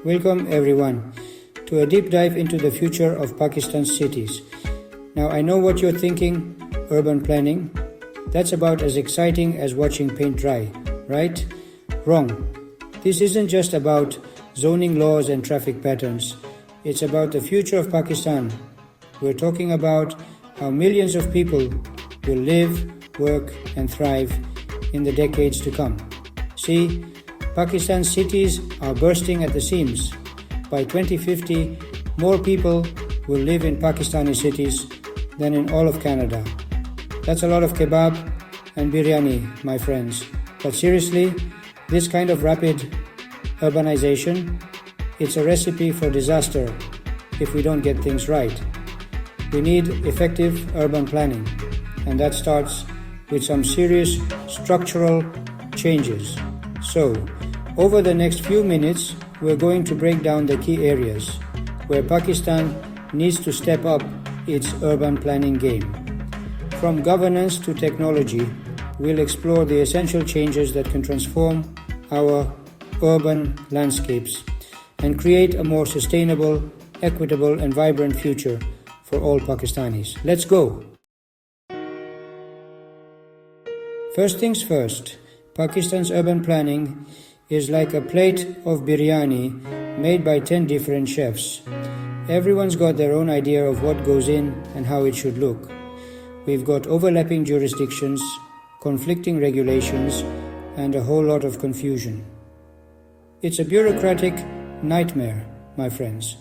Welcome everyone to a deep dive into the future of Pakistan's cities. Now I know what you're thinking, urban planning. That's about as exciting as watching paint dry, right? Wrong. This isn't just about zoning laws and traffic patterns. It's about the future of Pakistan. We're talking about how millions of people will live, work and thrive in the decades to come. See, Pakistan's cities are bursting at the seams. By 2050, more people will live in Pakistani cities than in all of Canada. That's a lot of kebab and biryani, my friends. But seriously, this kind of rapid urbanization, it's a recipe for disaster if we don't get things right. We need effective urban planning, and that starts with some serious structural changes. So, over the next few minutes, we're going to break down the key areas where Pakistan needs to step up its urban planning game. From governance to technology, we'll explore the essential changes that can transform our urban landscapes and create a more sustainable, equitable and vibrant future for all Pakistanis. Let's go! First things first, Pakistan's urban planning is like a plate of biryani made by 10 different chefs. Everyone's got their own idea of what goes in and how it should look. We've got overlapping jurisdictions, conflicting regulations, and a whole lot of confusion. It's a bureaucratic nightmare, my friends.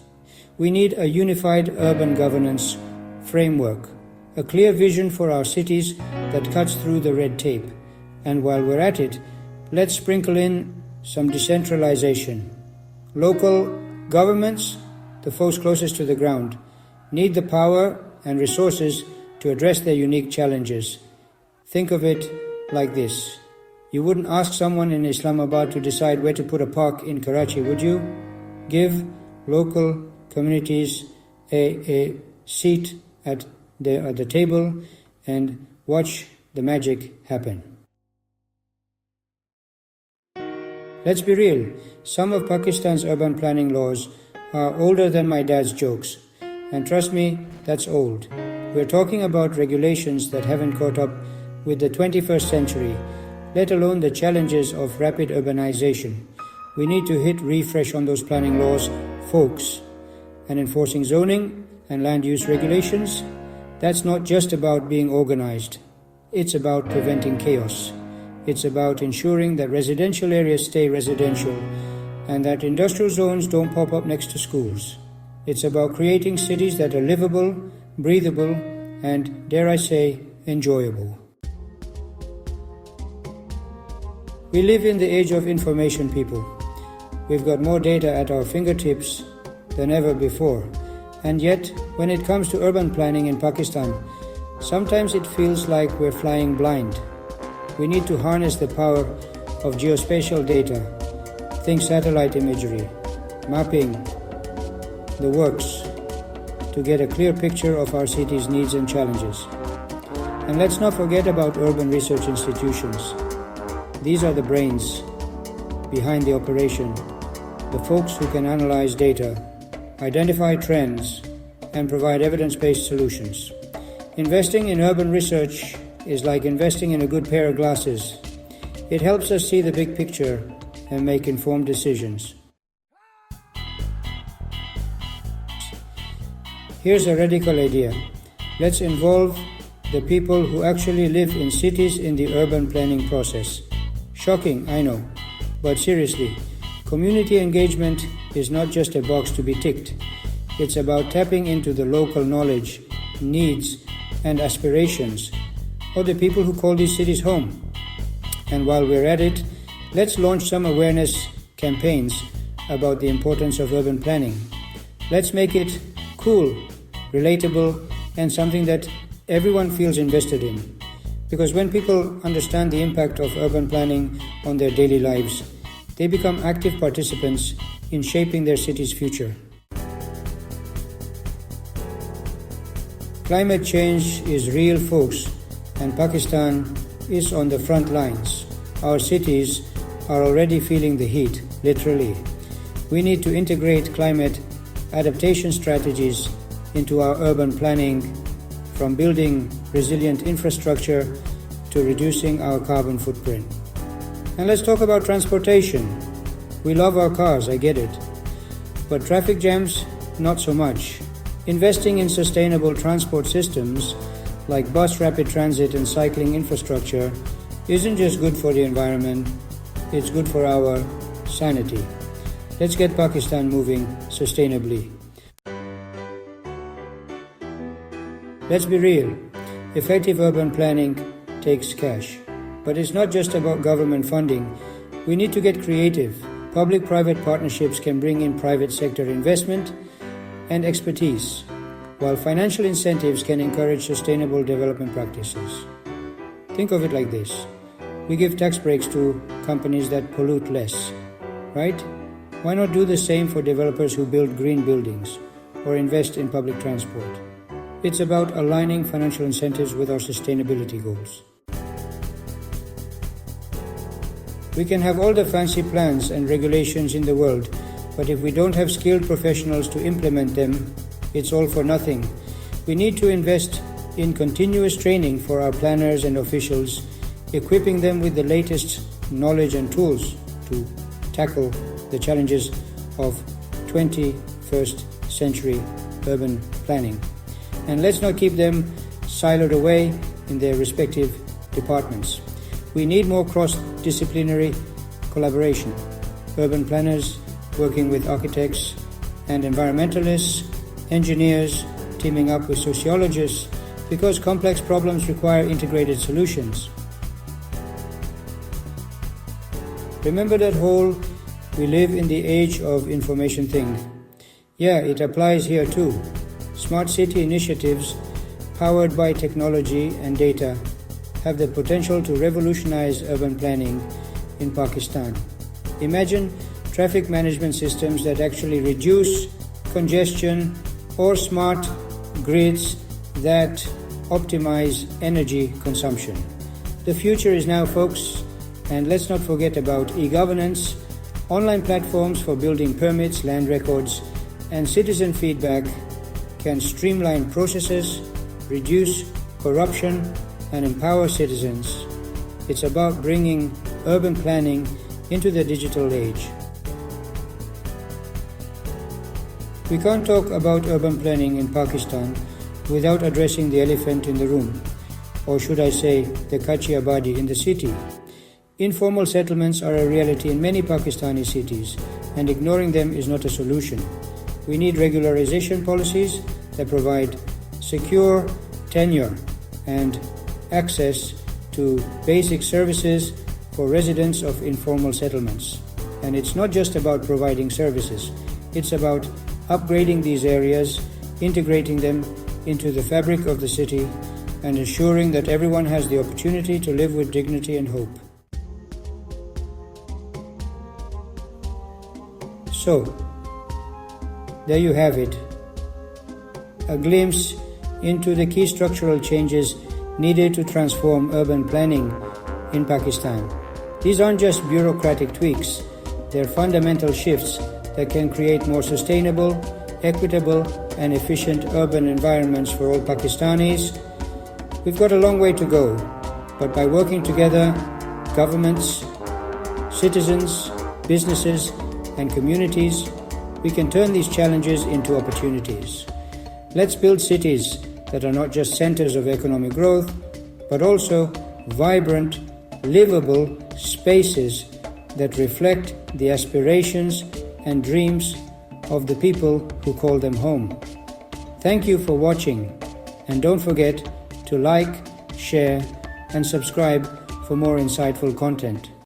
We need a unified urban governance framework, a clear vision for our cities that cuts through the red tape. And while we're at it, let's sprinkle in some decentralization. Local governments, the folks closest to the ground, need the power and resources to address their unique challenges. Think of it like this. You wouldn't ask someone in Islamabad to decide where to put a park in Karachi, would you? Give local communities a seat at the table and watch the magic happen. Let's be real, some of Pakistan's urban planning laws are older than my dad's jokes. And trust me, that's old. We're talking about regulations that haven't caught up with the 21st century, let alone the challenges of rapid urbanization. We need to hit refresh on those planning laws, folks. And enforcing zoning and land use regulations, that's not just about being organized. It's about preventing chaos. It's about ensuring that residential areas stay residential and that industrial zones don't pop up next to schools. It's about creating cities that are livable, breathable, and, dare I say, enjoyable. We live in the age of information, people. We've got more data at our fingertips than ever before. And yet, when it comes to urban planning in Pakistan, sometimes it feels like we're flying blind. We need to harness the power of geospatial data. Think satellite imagery, mapping, the works, to get a clear picture of our city's needs and challenges. And let's not forget about urban research institutions. These are the brains behind the operation, the folks who can analyze data, identify trends, and provide evidence-based solutions. Investing in urban research is like investing in a good pair of glasses. It helps us see the big picture and make informed decisions. Here's a radical idea. Let's involve the people who actually live in cities in the urban planning process. Shocking, I know, but seriously, community engagement is not just a box to be ticked. It's about tapping into the local knowledge, needs, and aspirations of the people who call these cities home. And while we're at it, let's launch some awareness campaigns about the importance of urban planning. Let's make it cool, relatable, and something that everyone feels invested in. Because when people understand the impact of urban planning on their daily lives, they become active participants in shaping their city's future. Climate change is real, folks, and Pakistan is on the front lines. Our cities are already feeling the heat, literally. We need to integrate climate adaptation strategies into our urban planning, from building resilient infrastructure to reducing our carbon footprint. And let's talk about transportation. We love our cars, I get it. But traffic jams, not so much. Investing in sustainable transport systems like bus rapid transit and cycling infrastructure isn't just good for the environment, it's good for our sanity. Let's get Pakistan moving sustainably. Let's be real. Effective urban planning takes cash. But it's not just about government funding. We need to get creative. Public-private partnerships can bring in private sector investment and expertise, while financial incentives can encourage sustainable development practices. Think of it like this. We give tax breaks to companies that pollute less, right? Why not do the same for developers who build green buildings or invest in public transport? It's about aligning financial incentives with our sustainability goals. We can have all the fancy plans and regulations in the world, but if we don't have skilled professionals to implement them, it's all for nothing. We need to invest in continuous training for our planners and officials, equipping them with the latest knowledge and tools to tackle the challenges of 21st century urban planning. And let's not keep them siloed away in their respective departments. We need more cross-disciplinary collaboration. Urban planners working with architects and environmentalists, engineers teaming up with sociologists, because complex problems require integrated solutions. Remember that whole "we live in the age of information" thing? Yeah, it applies here too. Smart city initiatives powered by technology and data have the potential to revolutionize urban planning in Pakistan. Imagine traffic management systems that actually reduce congestion, or smart grids that optimize energy consumption. The future is now, folks, and let's not forget about e-governance, online platforms for building permits, land records, and citizen feedback can streamline processes, reduce corruption, and empower citizens. It's about bringing urban planning into the digital age. We can't talk about urban planning in Pakistan without addressing the elephant in the room, or should I say, the Kachi Abadi in the city. Informal settlements are a reality in many Pakistani cities, and ignoring them is not a solution. We need regularization policies that provide secure tenure and access to basic services for residents of informal settlements. And it's not just about providing services, it's about upgrading these areas, integrating them into the fabric of the city, and ensuring that everyone has the opportunity to live with dignity and hope. So, there you have it, a glimpse into the key structural changes needed to transform urban planning in Pakistan. These aren't just bureaucratic tweaks, they're fundamental shifts that can create more sustainable, equitable, and efficient urban environments for all Pakistanis. We've got a long way to go, but by working together, governments, citizens, businesses, and communities, we can turn these challenges into opportunities. Let's build cities that are not just centers of economic growth, but also vibrant, livable spaces that reflect the aspirations and dreams of the people who call them home. Thank you for watching, and don't forget to like, share, and subscribe for more insightful content.